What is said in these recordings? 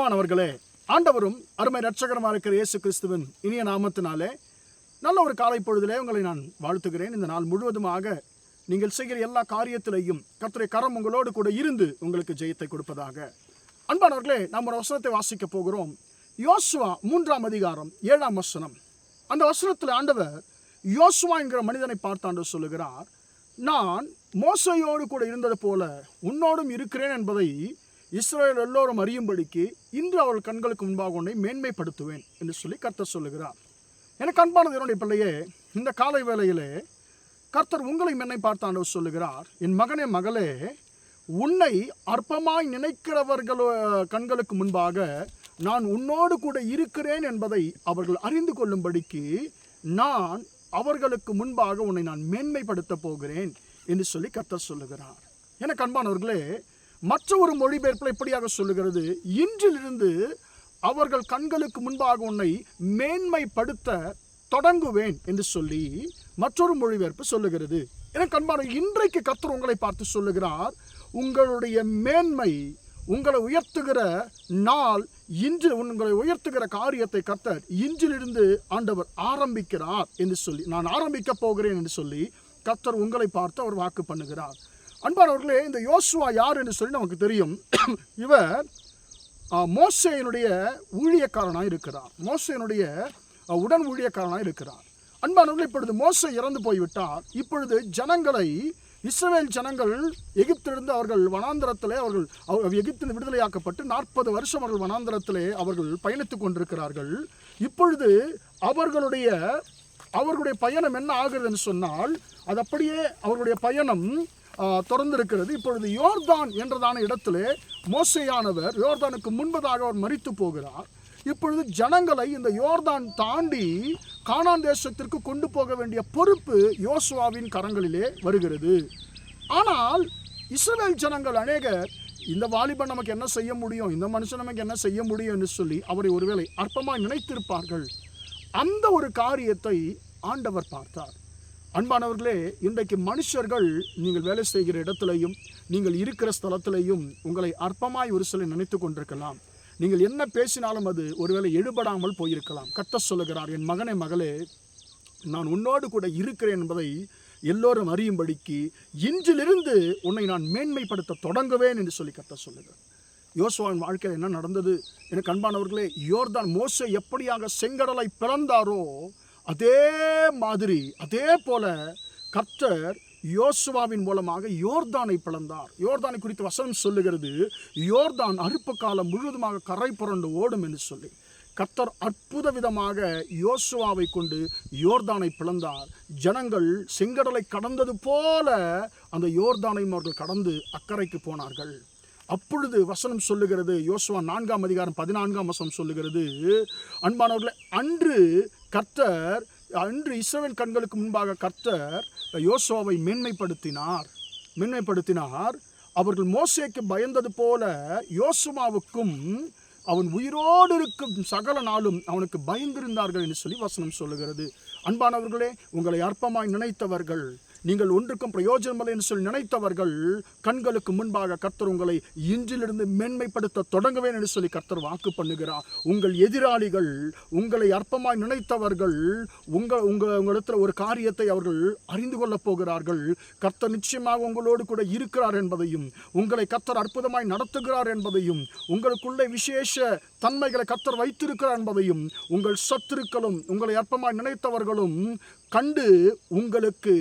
பிரியமானவர்களே, ஆண்டவரும் அருமை இரட்சகருமாக இருக்கிற இயேசு கிறிஸ்துவின் இனிய நாமத்தினாலே நல்ல ஒரு காலை பொழுதிலே உங்களை நான் வாழ்த்துகிறேன். இந்த நாள் முழுவதுமாக நீங்கள் செய்கிற எல்லா காரியத்திலையும் கர்த்தருடைய கரம் உங்களோடு கூட இருந்து உங்களுக்கு ஜெயத்தை கொடுப்பதாக. அன்பானவர்களே, நாம் ஒரு வசனத்தை வாசிக்க போகிறோம். யோசுவா 3ஆம் அதிகாரம் 7ஆம் வசனம். அந்த வசனத்தில் ஆண்டவர் யோசுவா என்கிற மனிதனை பார்த்து ஆண்டவர் சொல்லுகிறார், நான் மோசையோடு கூட இருந்தது போல உன்னோடும் இருக்கிறேன் என்பதை இஸ்ரவேல் எல்லோரும் அறியும்படிக்கு இன்று அவர்கள் கண்களுக்கு முன்பாக உன்னை மேன்மைப்படுத்துவேன் என்று சொல்லி கர்த்தர் சொல்லுகிறார். எனக்கு அன்பானது என்னுடைய பிள்ளையே, இந்த காலை வேளையிலே கர்த்தர் உங்களை என்னை பார்த்து ஆண்டவர் சொல்லுகிறார், என் மகனே மகளே, உன்னை அற்பமாய் நினைக்கிறவர்கள் கண்களுக்கு முன்பாக நான் உன்னோடு கூட இருக்கிறேன் என்பதை அவர்கள் அறிந்து கொள்ளும்படிக்கு நான் அவர்களுக்கு முன்பாக உன்னை நான் மேன்மைப்படுத்த போகிறேன் என்று சொல்லி கர்த்தர் சொல்லுகிறார். எனக்கு அன்பானவர்களே, மற்ற ஒரு மொழிபெயர்ப்பில் இப்படியாக சொல்லுகிறது, இன்றிலிருந்து அவர்கள் கண்களுக்கு முன்பாக உன்னை மேன்மைப்படுத்த தொடங்குவேன் என்று சொல்லி மற்றொரு மொழிபெயர்ப்பு சொல்லுகிறது. எனக்கு அன்பான, இன்றைக்கு கர்த்தர் உங்களை பார்த்து சொல்லுகிறார், உங்களுடைய மேன்மை, உங்களை உயர்த்துகிற நாள் இன்று, உங்களை உயர்த்துகிற காரியத்தை கர்த்தர் இன்றிலிருந்து ஆண்டவர் ஆரம்பிக்கிறார் என்று சொல்லி, நான் ஆரம்பிக்க போகிறேன் என்று சொல்லி கர்த்தர் உங்களை பார்த்து அவர் வாக்கு பண்ணுகிறார். அன்பானவர்களே, இந்த யோசுவா யார் என்று சொல்லி நமக்கு தெரியும். இவர் மோசேயினுடைய ஊழியக்காரனாக இருக்கிறார். மோசேயினுடைய உடன் ஊழியக்காரனாக இருக்கிறார். அன்பானவர்களே, இப்பொழுது மோசே இறந்து போய்விட்டார். இப்பொழுது ஜனங்களை, இஸ்ரவேல் ஜனங்கள் எகிப்திலிருந்து அவர்கள் வனாந்தரத்திலே அவர்கள் எகிப்தில் விடுதலையாக்கப்பட்டு 40 வருஷம் அவர்கள் வனாந்தரத்திலே அவர்கள் பயணித்துக் கொண்டிருக்கிறார்கள். இப்பொழுது அவர்களுடைய பயணம் என்ன ஆகிறது என்று சொன்னால், அது அப்படியே அவர்களுடைய பயணம் தொடர்ந்து இருக்கிறது. இப்பொழுது யோர்தான் என்றதான இடத்திலே மோசேயானவர் யோர்தானுக்கு முன்பதாக அவர் மரித்து போகிறார். இப்பொழுது ஜனங்களை இந்த யோர்தான் தாண்டி கானான் தேசத்திற்கு கொண்டு போக வேண்டிய பொறுப்பு யோசுவாவின் கரங்களிலே வருகிறது. ஆனால் இஸ்ரவேல் ஜனங்கள் அநேகர், இந்த வாலிபன் நமக்கு என்ன செய்ய முடியும், இந்த மனுஷன் நமக்கு என்ன செய்ய முடியும் என்று சொல்லி அவரை ஒருவேளை அற்பமாய் நினைத்திருப்பார்கள். அந்த ஒரு காரியத்தை ஆண்டவர் பார்த்தார். அன்பானவர்களே, இன்றைக்கு மனுஷர்கள் நீங்கள் வேலை செய்கிற இடத்துலையும் நீங்கள் இருக்கிற ஸ்தலத்திலையும் உங்களை அற்பமாய் ஒரு சில நினைத்து கொண்டிருக்கலாம். நீங்கள் என்ன பேசினாலும் அது ஒருவேளை எடுபடாமல் போயிருக்கலாம். கர்த்தர் சொல்லுகிறார், என் மகனே மகளே, நான் உன்னோடு கூட இருக்கிறேன் என்பதை எல்லோரும் அறியும்படிக்கு இன்றிலிருந்து உன்னை நான் மேன்மைப்படுத்த தொடங்குவேன் என்று சொல்லி கர்த்தர் சொல்லுகிறார். யோசுவாவின் வாழ்க்கையில் என்ன நடந்தது? எனக்கு அன்பானவர்களே, யோர்தான் மோசே எப்படியாக செங்கடலை பிளந்தாரோ அதே மாதிரி, அதே போல கர்த்தர் யோசுவாவின் மூலமாக யோர்தானை பிளந்தார். யோர்தானை குறித்து வசனம் சொல்லுகிறது, யோர்தான் அறுப்பு காலம் முழுவதுமாக கரை புரண்டு ஓடும் என்று சொல்லி கர்த்தர் அற்புத விதமாக யோசுவாவை கொண்டு யோர்தானை பிளந்தார். ஜனங்கள் செங்கடலை கடந்தது போல அந்த யோர்தானை அவர்கள் கடந்து அக்கறைக்கு போனார்கள். அப்பொழுது வசனம் சொல்லுகிறது, யோசுவா 4ஆம் அதிகாரம் 14ஆம் வசனம் சொல்லுகிறது, அன்பானவர்களே, அன்று இஸ்ரவேல் கண்களுக்கு முன்பாக கர்த்தர் யோசுவாவை மேன்மைப்படுத்தினார். அவர்கள் மோசேக்கு பயந்தது போல யோசுவாவுக்கும் அவன் உயிரோடு இருக்கும் சகல நாளும் அவனுக்கு பயந்திருந்தார்கள் என்று சொல்லி வசனம் சொல்லுகிறது. அன்பானவர்களே, உங்களை அற்பமாய் நினைத்தவர்கள், நீங்கள் ஒன்றுக்கும் பிரயோஜனமில்லை என்று சொல்லி நினைத்தவர்கள் கண்களுக்கு முன்பாக கர்த்தர் உங்களை இன்றிலிருந்து மேன்மைப்படுத்த தொடங்குவேன் என்று சொல்லி கர்த்தர் வாக்கு பண்ணுகிறார். உங்கள் எதிராளிகள், உங்களை அற்பமாய் நினைத்தவர்கள் உங்களிடத்தில் ஒரு காரியத்தை அவர்கள் அறிந்து கொள்ளப் போகிறார்கள். கர்த்தர் நிச்சயமாக உங்களோடு கூட இருக்கிறார் என்பதையும், உங்களை கர்த்தர் அற்புதமாய் நடத்துகிறார் என்பதையும், உங்களுக்குள்ளே விசேஷ தன்மைகளை கர்த்தர் வைத்திருக்கிறார் என்பதையும் உங்கள் சத்துருக்களும் உங்களை அற்பமாய் நினைத்தவர்களும் கண்டு உங்களுக்கு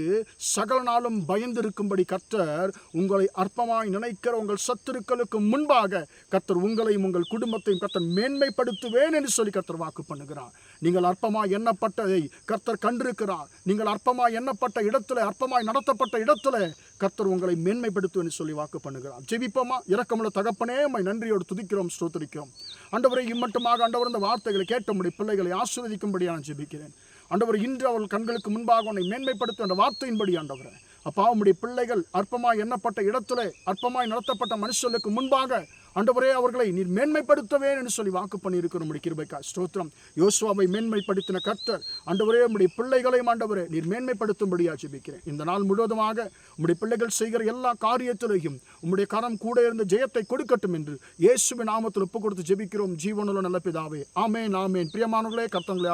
சகல நாளும் பயந்திருக்கும்படி கர்த்தர் உங்களை அற்பமாய் நினைக்கிற உங்கள் சத்துருக்களுக்கு முன்பாக கர்த்தர் உங்களையும் உங்கள் குடும்பத்தையும் கர்த்தர் மேன்மைப்படுத்துவேன் என்று சொல்லி கர்த்தர் வாக்கு பண்ணுகிறார். நீங்கள் அற்பமாய் எண்ணப்பட்டதை கர்த்தர் கண்டிருக்கிறார். நீங்கள் அற்பமாய் எண்ணப்பட்ட இடத்துல, அற்பமாய் நடத்தப்பட்ட இடத்துல கர்த்தர் உங்களை மேன்மைப்படுத்துவேன் என்று சொல்லி வாக்கு பண்ணுகிறார். ஜெபிப்போமா? இரக்கமுள்ள தகப்பனே, உம்மை நன்றியோடு துதிக்கிறோம், ஸ்தோத்திரிக்கிறோம். ஆண்டவரே, இம்மட்டுமாக ஆண்டவர் இந்த வார்த்தைகளை கேட்டபடி பிள்ளைகளை ஆசீர்வதிக்கும்படி நான் ஜெபிக்கிறேன். ஆண்டவர், இன்று அவர்கள் கண்களுக்கு முன்பாக உன்னை மேன்மைப்படுத்த அந்த வார்த்தையின்படி ஆண்டவரே, அப்பா, உம்முடைய பிள்ளைகள் அற்பமாய் எண்ணப்பட்ட இடத்துல, அற்பமாய் நடத்தப்பட்ட மனுஷர்களுக்கு முன்பாக ஆண்டவரே அவர்களை நீர் மேன்மைப்படுத்துவேன் என்று சொல்லி வாக்கு பண்ணியிருக்கிற உம்முடைய கிருபைக்காய் ஸ்தோத்திரம். யோசுவாவை மேன்மைப்படுத்தின கர்த்தர் ஆண்டவரே உம்முடைய பிள்ளைகளையும் ஆண்டவரே நீர் மேன்மைப்படுத்தும்படியாக ஜெபிக்கிறேன். இந்த நாள் முழுவதுமாக உம்முடைய பிள்ளைகள் செய்கிற எல்லா காரியத்திலையும் உம்முடைய கரம் கூட இருந்து ஜெயத்தை கொடுக்கட்டும் என்று இயேசுவின் நாமத்தில் ஒப்பு கொடுத்து ஜெபிக்கிறோம் ஜீவனுள்ள நல்ல பிதாவே. ஆமென் ஆமென். பிரியமானவர்களே, கர்த்தர் உங்களை